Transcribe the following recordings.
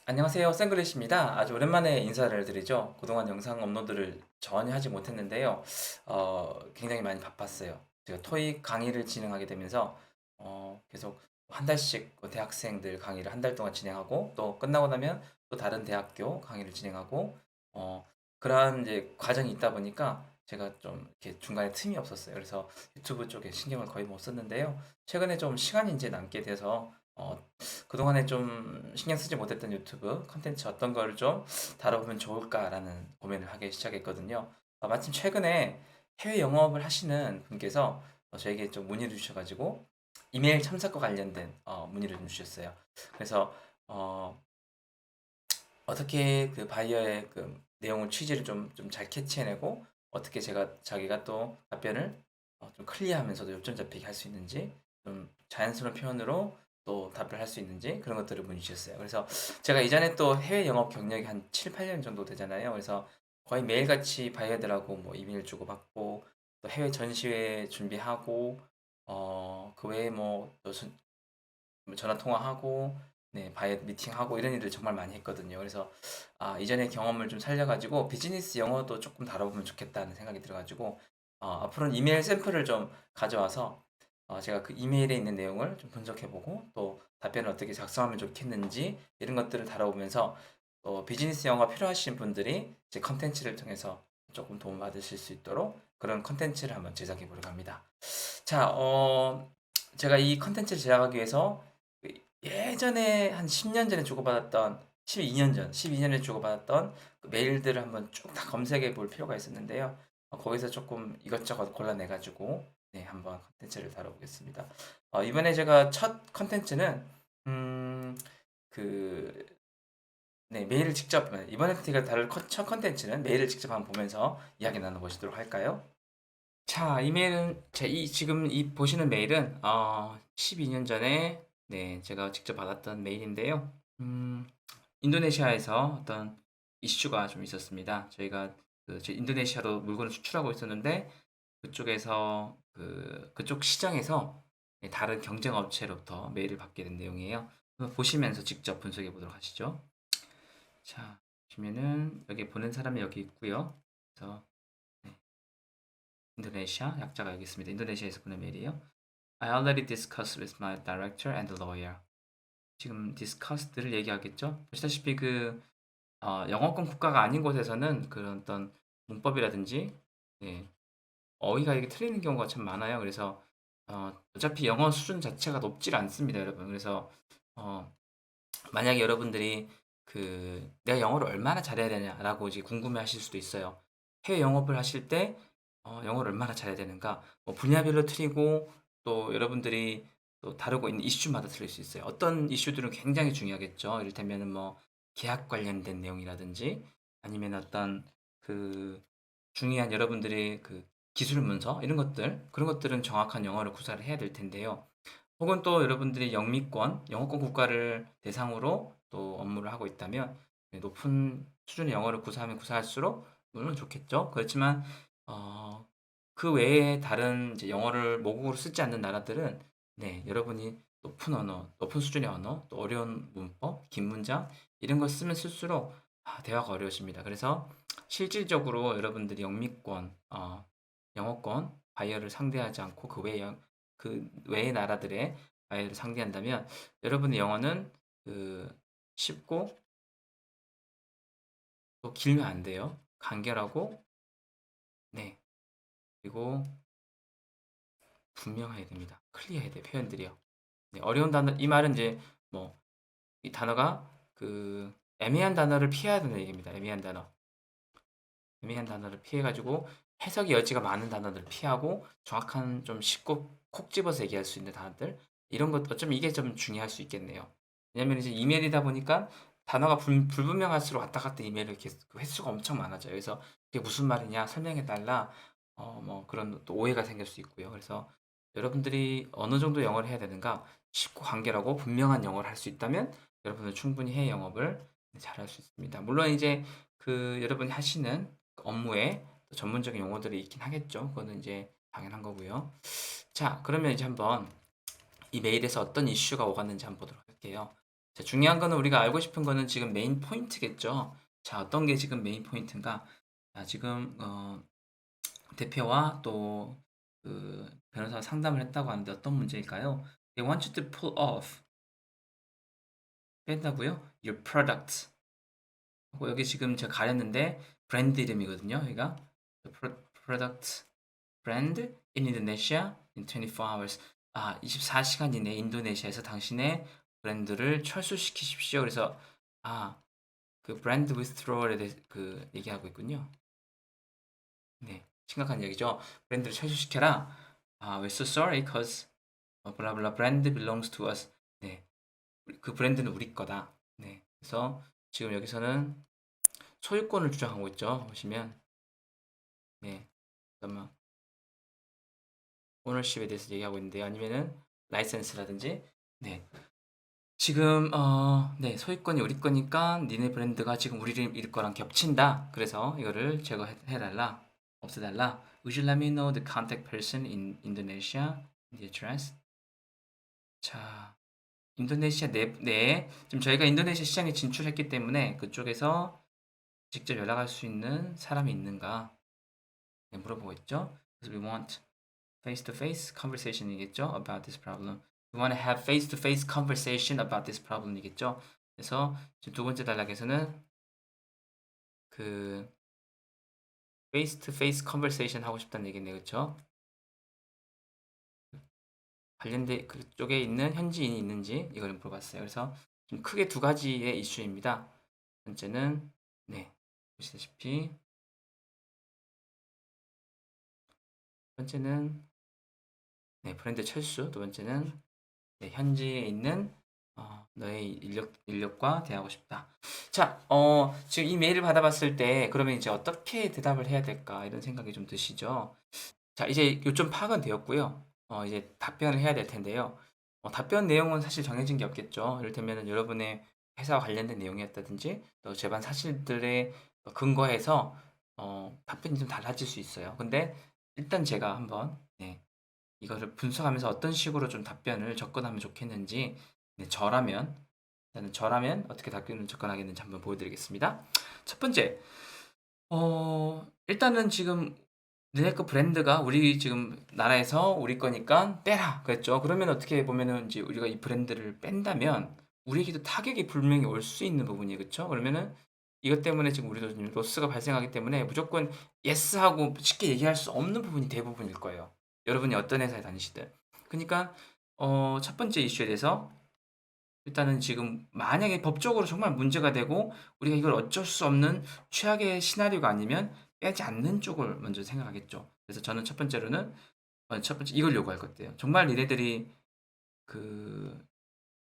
안녕하세요. 쌩글리시입니다. 아주 오랜만에 인사를 드리죠. 그동안 영상 업로드를 전혀 하지 못했는데요. 굉장히 많이 바빴어요. 제가 토익 강의를 진행하게 되면서 계속 한 달씩 그 대학생들 강의를 한 달 동안 진행하고 또 끝나고 나면 또 다른 대학교 강의를 진행하고 어, 그러한 이제 과정이 있다 보니까 제가 좀 이렇게 중간에 틈이 없었어요. 그래서 유튜브 쪽에 신경을 거의 못 썼는데요. 최근에 좀 시간이 이제 남게 돼서 그동안에 좀 신경 쓰지 못했던 유튜브 컨텐츠 어떤 거를 좀 다뤄보면 좋을까라는 고민을 하기 시작했거든요. 마침 최근에 해외 영업을 하시는 분께서 저에게 좀 문의를 주셔가지고 이메일 첨삭과 관련된 문의를 좀 주셨어요. 그래서 어, 어떻게 그 바이어의 그 내용을 취지를 좀 잘 캐치해내고 어떻게 자기가 또 답변을 좀 클리어하면서도 요점 잡히게 할 수 있는지 좀 자연스러운 표현으로 또 답을 할 수 있는지 그런 것들을 문의 주셨어요. 그래서 제가 이전에 또 해외 영업 경력이 한 7, 8년 정도 되잖아요. 그래서 거의 매일같이 바이어들하고 뭐 이메일 주고받고 또 해외 전시회 준비하고 그 외에 뭐또 전화 통화하고 네, 바이어 미팅하고 이런 일을 정말 많이 했거든요. 그래서 이전의 경험을 좀 살려가지고 비즈니스 영어도 조금 다뤄보면 좋겠다는 생각이 들어가지고 앞으로는 이메일 샘플을 좀 가져와서 제가 그 이메일에 있는 내용을 좀 분석해보고 또 답변을 어떻게 작성하면 좋겠는지 이런 것들을 다뤄보면서 또 비즈니스 영어가 필요하신 분들이 제 컨텐츠를 통해서 조금 도움 받으실 수 있도록 그런 컨텐츠를 한번 제작해 보려고 합니다. 자, 제가 이 컨텐츠를 제작하기 위해서 그 예전에 한 10년 전에 주고받았던 12년 전, 12년에 주고받았던 그 메일들을 한번 쭉 다 검색해 볼 필요가 있었는데요. 거기서 조금 이것저것 골라내가지고 네, 한번 컨텐츠를 다뤄보겠습니다. 이번에 제가 첫 컨텐츠는 음, 그 네, 메일을 직접 이번에 제가 다룰 첫 컨텐츠는 메일을 직접 한번 보면서 이야기 나눠보시도록 할까요? 자, 이메일은 지금 이 보시는 메일은 12년 전에 네, 제가 직접 받았던 메일인데요. 인도네시아에서 어떤 이슈가 좀 있었습니다. 저희가 인도네시아로 물건을 수출하고 있었는데 그쪽에서 그쪽 시장에서 네, 다른 경쟁 업체로부터 메일을 받게 된 내용이에요. 한번 보시면서 직접 분석해 보도록 하시죠. 자, 보시면은 여기 보낸 사람이 여기 있고요. 그래서 네, 인도네시아 약자가 여기 있습니다. 인도네시아에서 보낸 메일이에요. I already discussed with my director and the lawyer. 지금 discussed를 얘기하겠죠? 보시다시피 영어권 국가가 아닌 곳에서는 그런 어떤 문법이라든지 예, 어휘가 이게 틀리는 경우가 참 많아요. 그래서 어차피 영어 수준 자체가 높질 않습니다, 여러분. 그래서 어, 만약에 여러분들이 내가 영어를 얼마나 잘해야 되냐라고 이제 궁금해하실 수도 있어요. 해외 영업을 하실 때 영어를 얼마나 잘해야 되는가? 뭐 분야별로 틀리고 또 여러분들이 또 다루고 있는 이슈마다 틀릴 수 있어요. 어떤 이슈들은 굉장히 중요하겠죠. 이를테면은 뭐 계약 관련된 내용이라든지 아니면 어떤 그 중요한 여러분들의 그 기술 문서 이런 것들 그런 것들은 정확한 영어를 구사를 해야 될 텐데요. 혹은 또 여러분들이 영어권 국가를 대상으로 또 업무를 하고 있다면 네, 높은 수준의 영어를 구사하면 구사할수록 물론 좋겠죠. 그렇지만 어, 그 외에 다른 이제 영어를 모국어로 쓰지 않는 나라들은 네, 여러분이 높은 언어, 높은 수준의 언어, 또 어려운 문법, 긴 문장 이런 걸 쓰면 쓸수록 대화가 어려워집니다. 그래서 실질적으로 여러분들이 영어권 바이어를 상대하지 않고 그 외의 나라들의 바이어를 상대한다면 여러분의 영어는 그 쉽고 또 길면 안 돼요. 간결하고 네 그리고 분명해야 됩니다. 클리어해야 돼요. 표현들이요. 네, 어려운 단어 이 말은 이제 뭐 이 단어가 애매한 단어를 피해야 되는 얘기입니다. 애매한 단어를 피해가지고 해석의 여지가 많은 단어들을 피하고 정확한 좀 쉽고 콕 집어서 얘기할 수 있는 단어들 이런 것 어쩌면 이게 좀 중요할 수 있겠네요. 왜냐면 이제 이메일이다 보니까 단어가 불분명할수록 왔다 갔다 이메일을 이렇게 그 횟수가 엄청 많아져요. 그래서 이게 무슨 말이냐 설명해 달라 뭐 그런 또 오해가 생길 수 있고요. 그래서 여러분들이 어느 정도 영어를 해야 되는가 쉽고 간결하고 분명한 영어를 할 수 있다면 여러분은 충분히 해외 영업을 잘할 수 있습니다. 물론 이제 여러분이 하시는 업무에 또 전문적인 용어들이 있긴 하겠죠. 그거는 이제 당연한 거고요. 자, 그러면 이제 한번 이 메일에서 어떤 이슈가 오갔는지 한번 보도록 할게요. 자, 중요한 거는 우리가 알고 싶은 거는 지금 메인 포인트겠죠. 자, 어떤 게 지금 메인 포인트인가? 자, 지금 대표와 또 그 변호사가 상담을 했다고 하는데 어떤 문제일까요? They want you to pull off 뺀다고요? Your product 하고 여기 지금 제가 가렸는데 브랜드 이름이거든요. 여기가 product brand in Indonesia in 24 hours. 24시간 이내 인도네시아에서 당신의 브랜드를 철수시키십시오. 그래서 그 브랜드 withdrawal에 대해 그 얘기하고 있군요. 네, 심각한 얘기죠. 브랜드를 철수시켜라. We're so sorry, cause blah blah brand belongs to us. 네, 그 브랜드는 우리 거다. 네, 그래서 지금 여기서는 소유권을 주장하고 있죠. 보시면, 네, 잠깐만, 오너십에 대해서 얘기하고 있는데요. 아니면은 라이센스라든지, 네, 지금 네, 소유권이 우리 거니까 니네 브랜드가 지금 우리 일 거랑 겹친다. 그래서 이거를 제거해달라, 없애달라. Would you let me know the contact person in Indonesia, the address? 자, 인도네시아 내에 지금 저희가 인도네시아 시장에 진출했기 때문에 그쪽에서 직접 연락할 수 있는 사람이 있는가, 네, 물어보고 있죠. 그래서 we want face-to-face conversation이겠죠. About this problem. We want to have face-to-face conversation about this problem이겠죠. 그래서 지금 두 번째 단락에서는 그 face-to-face conversation 하고 싶다는 얘기네요. 그렇죠? 관련된 그쪽에 있는 현지인이 있는지 이걸 물어봤어요. 그래서 좀 크게 두 가지의 이슈입니다. 번째는 네, 보시다시피 번째는 네, 브랜드 철수, 두 번째는 네, 현지에 있는 너의 인력과 대하고 싶다. 자, 지금 이 메일을 받아봤을 때 그러면 이제 어떻게 대답을 해야 될까 이런 생각이 좀 드시죠? 자, 이제 요점 파악은 되었고요. 이제 답변을 해야 될 텐데요. 답변 내용은 사실 정해진 게 없겠죠. 이를테면 여러분의 회사와 관련된 내용이었다든지 또 재반 사실들에 근거해서 답변이 좀 달라질 수 있어요. 근데 일단 제가 한번 네, 이거를 분석하면서 어떤 식으로 좀 답변을 접근하면 좋겠는지, 네, 저라면 어떻게 답변을 접근하겠는지 한번 보여드리겠습니다. 첫 번째, 일단은 지금 너네 거 브랜드가 우리 지금 나라에서 우리 거니까 빼라 그랬죠. 그러면 어떻게 보면은 이제 우리가 이 브랜드를 뺀다면 우리에게도 타격이 분명히 올 수 있는 부분이 그렇죠. 그러면은 이것 때문에 지금 우리도 지금 로스가 발생하기 때문에 무조건 예스 하고 쉽게 얘기할 수 없는 부분이 대부분일 거예요. 여러분이 어떤 회사에 다니시든. 그러니까 첫 번째 이슈에 대해서 일단은 지금 만약에 법적으로 정말 문제가 되고 우리가 이걸 어쩔 수 없는 최악의 시나리오가 아니면 빼지 않는 쪽을 먼저 생각하겠죠. 그래서 저는 첫 번째 이걸 요구할 것 같아요. 정말 니네들이 그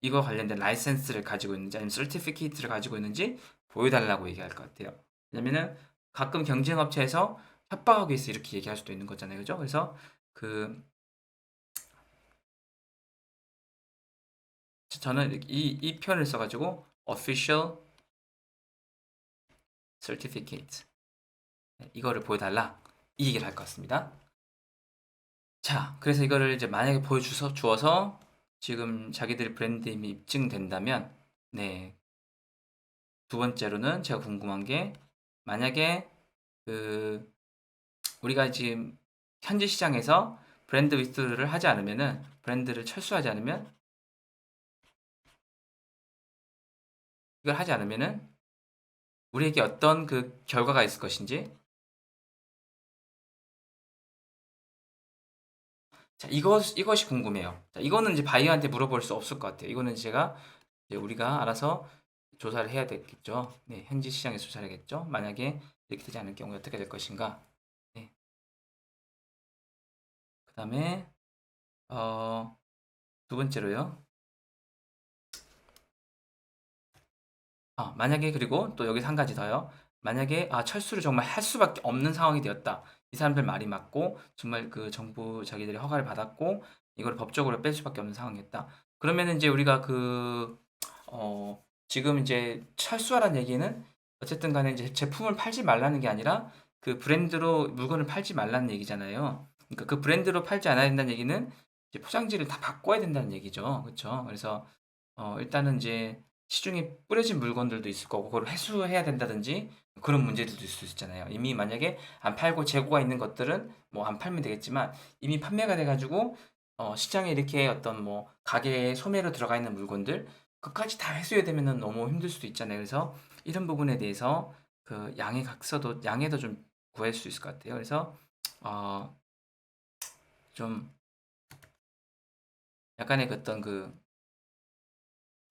이거 관련된 라이센스를 가지고 있는지 아니면 서티피케이트를 가지고 있는지 보여달라고 얘기할 것 같아요. 왜냐면은 가끔 경쟁업체에서 협박하기 위해서 이렇게 얘기할 수도 있는 거잖아요. 그죠? 그래서 그 저는 이 표현을 써가지고 official certificate 이거를 보여달라 이 얘기를 할 것 같습니다. 자, 그래서 이거를 이제 만약에 주어서 지금 자기들의 브랜드 이미 입증된다면, 네, 두 번째로는 제가 궁금한 게 만약에 그 우리가 지금 현지 시장에서 브랜드 위스트를 하지 않으면은 브랜드를 철수하지 않으면 이걸 하지 않으면은 우리에게 어떤 그 결과가 있을 것인지. 자, 이것이 궁금해요. 자, 이거는 이제 바이어한테 물어볼 수 없을 것 같아요. 이거는 제가 이제 우리가 알아서 조사를 해야 되겠죠. 네, 현지 시장에서 조사를 해야겠죠. 만약에 이렇게 되지 않을 경우에 어떻게 될 것인가. 네, 그 다음에 두 번째로요. 만약에 그리고 또 여기서 한 가지 더요. 만약에 철수를 정말 할 수밖에 없는 상황이 되었다. 이 사람들 말이 맞고 정말 그 정부 자기들이 허가를 받았고 이걸 법적으로 뺄 수밖에 없는 상황이었다. 그러면은 이제 우리가 지금 이제 철수하라는 얘기는 어쨌든 간에 이제 제품을 팔지 말라는 게 아니라 그 브랜드로 물건을 팔지 말라는 얘기잖아요. 그러니까 그 브랜드로 팔지 않아야 된다는 얘기는 이제 포장지를 다 바꿔야 된다는 얘기죠. 그렇죠? 그래서 일단은 이제 시중에 뿌려진 물건들도 있을 거고 그걸 회수해야 된다든지 그런 문제들도 있을 수 있잖아요. 이미 만약에 안 팔고 재고가 있는 것들은 뭐 안 팔면 되겠지만 이미 판매가 돼가지고 시장에 이렇게 어떤 뭐 가게에 소매로 들어가 있는 물건들 그까지 다 회수해야 되면은 너무 힘들 수도 있잖아요. 그래서 이런 부분에 대해서 그 양해 각서도 양해도 좀 구할 수 있을 것 같아요. 그래서 좀 약간의 그 어떤 그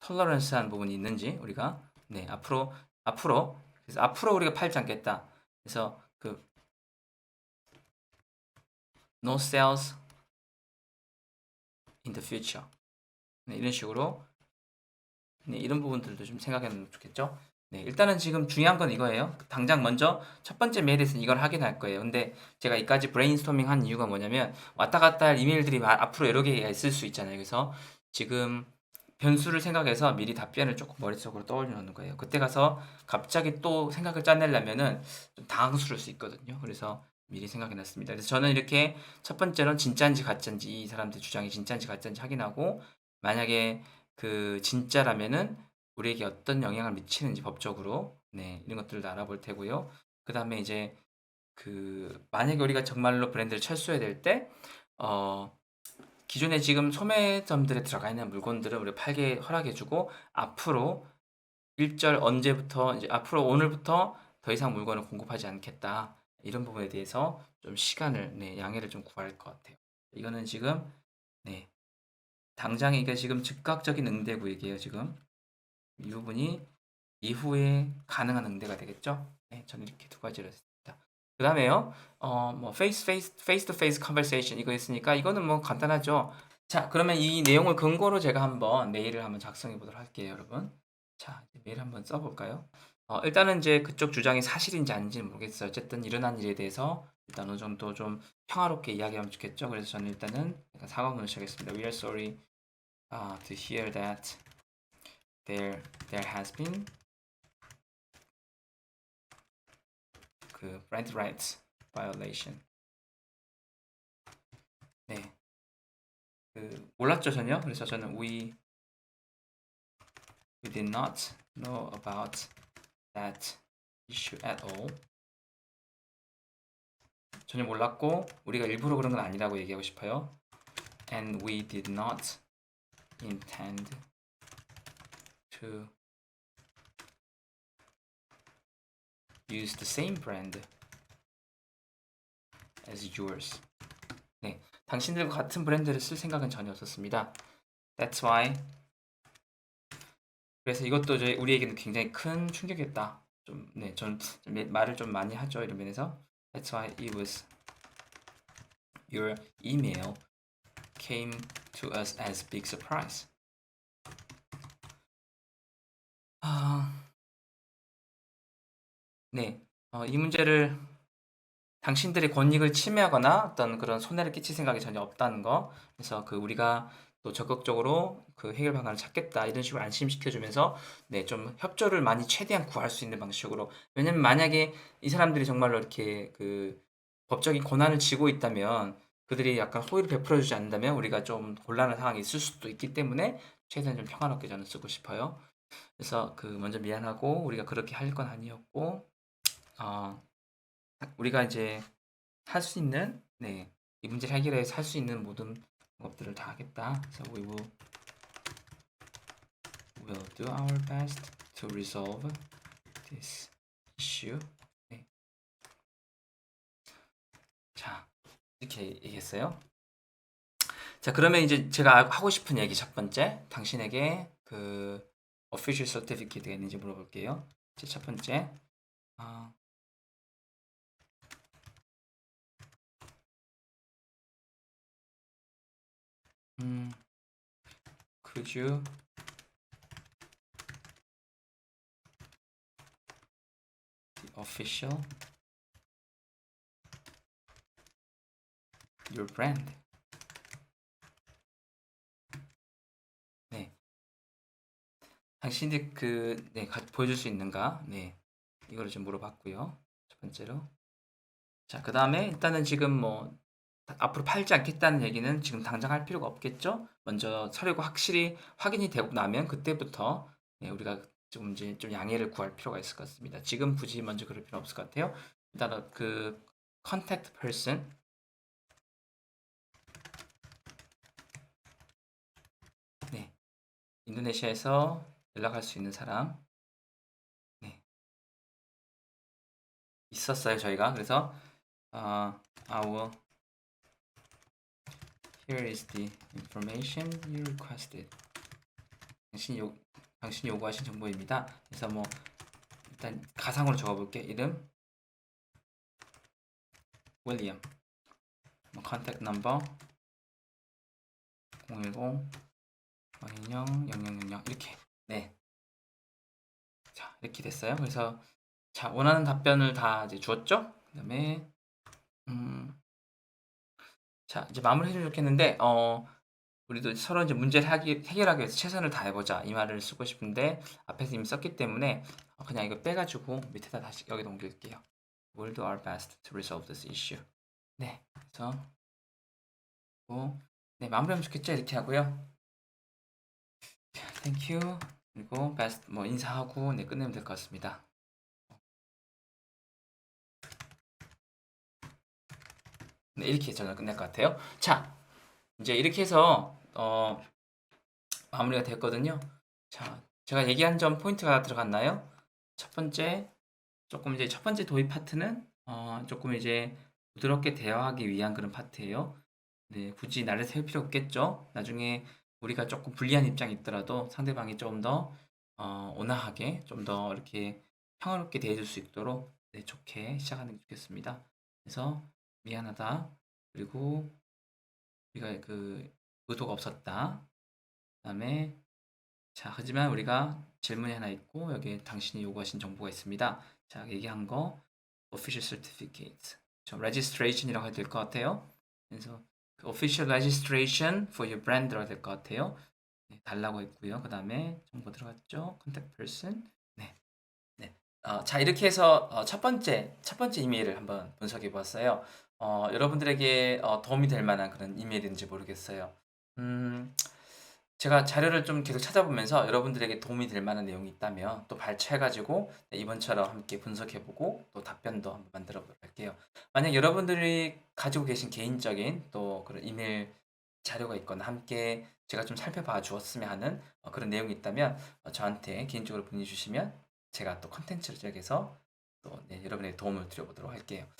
톨러런스한 부분이 있는지 우리가 네 앞으로 그래서 앞으로 우리가 팔지 않겠다. 그래서 그 no sales in the future 네, 이런 식으로 네, 이런 부분들도 좀 생각하면 좋겠죠. 네, 일단은 지금 중요한 건 이거예요. 당장 먼저 첫 번째 메일에서는 이걸 확인할 거예요. 근데 제가 이까지 브레인스토밍 한 이유가 뭐냐면 왔다 갔다 할 이메일들이 앞으로 여러 개가 있을 수 있잖아요. 그래서 지금 변수를 생각해서 미리 답변을 조금 머릿속으로 떠올려 놓는 거예요. 그때 가서 갑자기 또 생각을 짜내려면은 좀 당황스러울 수 있거든요. 그래서 미리 생각해 놨습니다. 그래서 저는 이렇게 첫 번째로는 진짜인지 가짜인지 이 사람들 주장이 진짜인지 가짜인지 확인하고 만약에 그 진짜라면은 우리에게 어떤 영향을 미치는지 법적으로 네, 이런 것들도 알아볼 테고요. 그다음에 이제 그 만약에 우리가 정말로 브랜드를 철수해야 될 때 기존에 지금 소매점들에 들어가 있는 물건들을 우리가 팔게 허락해주고 앞으로 일절 언제부터 이제 앞으로 오늘부터 더 이상 물건을 공급하지 않겠다 이런 부분에 대해서 좀 시간을 네, 양해를 좀 구할 것 같아요. 이거는 지금 네, 당장에 이게 지금 즉각적인 응대구역이에요. 지금 이 부분이 이후에 가능한 응대가 되겠죠. 네, 저는 이렇게 두 가지를 했습니다. 그 다음에요, 뭐 face to face conversation 이거 있으니까 이거는 뭐 간단하죠. 자, 그러면 이 내용을 근거로 제가 한번 메일을 한번 작성해 보도록 할게요, 여러분. 자, 메일 한번 써볼까요? 일단은 이제 그쪽 주장이 사실인지 아닌지는 모르겠어요. 어쨌든 일어난 일에 대해서 일단 어느 정도 좀 평화롭게 이야기하면 좋겠죠. 그래서 저는 일단은 약간 사과문을 시작했습니다. We are sorry to hear that there has been 그 brand rights violation. 네, 그 몰랐죠 전혀. 그래서 저는 we did not know about that issue at all. 전혀 몰랐고 우리가 일부러 그런 건 아니라고 얘기하고 싶어요. And we did not intend to use the same brand as yours. 네, 당신들과 같은 브랜드를 쓸 생각은 전혀 없었습니다. That's why. 그래서 이것도 우리에게는 굉장히 큰 충격이었다. 좀, 네, 전 말을 좀 많이 하죠. 이런 면에서. That's why it was your email came to us as big surprise. 네, 이 문제를 당신들의 권익을 침해하거나 어떤 그런 손해를 끼칠 생각이 전혀 없다는 거. 그래서 그 우리가 또 적극적으로 그 해결 방안을 찾겠다 이런 식으로 안심시켜주면서 네, 좀 협조를 많이 최대한 구할 수 있는 방식으로. 왜냐면 만약에 이 사람들이 정말로 이렇게 그 법적인 권한을 쥐고 있다면 그들이 약간 호의를 베풀어주지 않는다면 우리가 좀 곤란한 상황이 있을 수도 있기 때문에 최대한 좀 평화롭게 저는 쓰고 싶어요. 그래서 그 먼저 미안하고 우리가 그렇게 할 건 아니었고 어, 우리가 이제 할 수 있는 네, 이 문제를 해결해 위해서 할 수 있는 모든 것들을 다 하겠다. 그래서 will do our best to resolve this issue. 네. 자, 이렇게 얘기했어요. 자, 그러면 이제 제가 하고 싶은 얘기 첫 번째, 당신에게 그 official certificate가 있는지 물어볼게요. 제 첫 번째, 어, could you the official your brand? 네, 당신들 네, 보여줄 수 있는가? 네, 이거를 좀 물어봤고요. 첫 번째로. 자, 그 다음에 일단은 지금 뭐 앞으로 팔지 않겠다는 얘기는 지금 당장 할 필요가 없겠죠? 먼저 서류가 확실히 확인이 되고 나면 그때부터 네, 우리가 좀 이제 좀 양해를 구할 필요가 있을 것 같습니다. 지금 굳이 먼저 그럴 필요 없을 것 같아요. 일단은 그 contact person, 네, 인도네시아에서 연락할 수 있는 사람, 네, 있었어요 저희가. 그래서 I will here is the information you requested. 당신이 요 당신이 요구하신 정보입니다. 그래서 뭐 일단 가상으로 적어볼게. 이름 윌리엄, 뭐 컨택트 넘버 010 010 이렇게. 네, 자 이렇게 됐어요. 그래서 자 원하는 답변을 다 이제 주었죠. 그다음에 자 이제 마무리해주면 좋겠는데 우리도 서로 이제 문제를 해결하기 위해서 최선을 다해보자 이 말을 쓰고 싶은데 앞에서 이미 썼기 때문에 그냥 이거 빼가지고 밑에다 다시 여기다 옮길게요. We'll do our best to resolve this issue. 네, 그래서 네 마무리하면 좋겠죠. 이렇게 하고요. Thank you. 그리고 best 뭐 인사하고 네 끝내면 될 것 같습니다. 네, 이렇게 저는 끝낼 것 같아요. 자, 이제 이렇게 해서 마무리가 됐거든요. 자, 제가 얘기한 점 포인트가 들어갔나요? 첫 번째, 조금 이제 첫 번째 도입 파트는 조금 이제 부드럽게 대화하기 위한 그런 파트예요. 네, 굳이 나를 세울 필요 없겠죠. 나중에 우리가 조금 불리한 입장이 있더라도 상대방이 좀 더 온화하게, 좀 더 이렇게 평화롭게 대해줄 수 있도록 네, 좋게 시작하는 게 좋겠습니다. 그래서 미안하다. 그리고 우리가 그 의도가 없었다. 그다음에 자, 하지만 우리가 질문이 하나 있고 여기에 당신이 요구하신 정보가 있습니다. 자, 얘기한 거 official certificate, 저 registration이라고 해도 될 것 같아요. 그래서 그 official registration for your brand 들어야 될 것 같아요. 네, 달라고 했고요. 그 다음에 정보 들어갔죠. contact person. 네, 네. 자, 이렇게 해서 첫 번째 이메일을 한번 분석해 보았어요. 여러분들에게 도움이 될 만한 그런 이메일인지 모르겠어요. 제가 자료를 좀 계속 찾아보면서 여러분들에게 도움이 될 만한 내용이 있다면 또 발췌해가지고 네, 이번처럼 함께 분석해보고 또 답변도 한번 만들어 보도록 할게요. 만약 여러분들이 가지고 계신 개인적인 또 그런 이메일 자료가 있거나 함께 제가 좀 살펴봐 주었으면 하는 그런 내용이 있다면 저한테 개인적으로 문의 주시면 제가 또 컨텐츠를 제작해서 또 네, 여러분에게 도움을 드려보도록 할게요.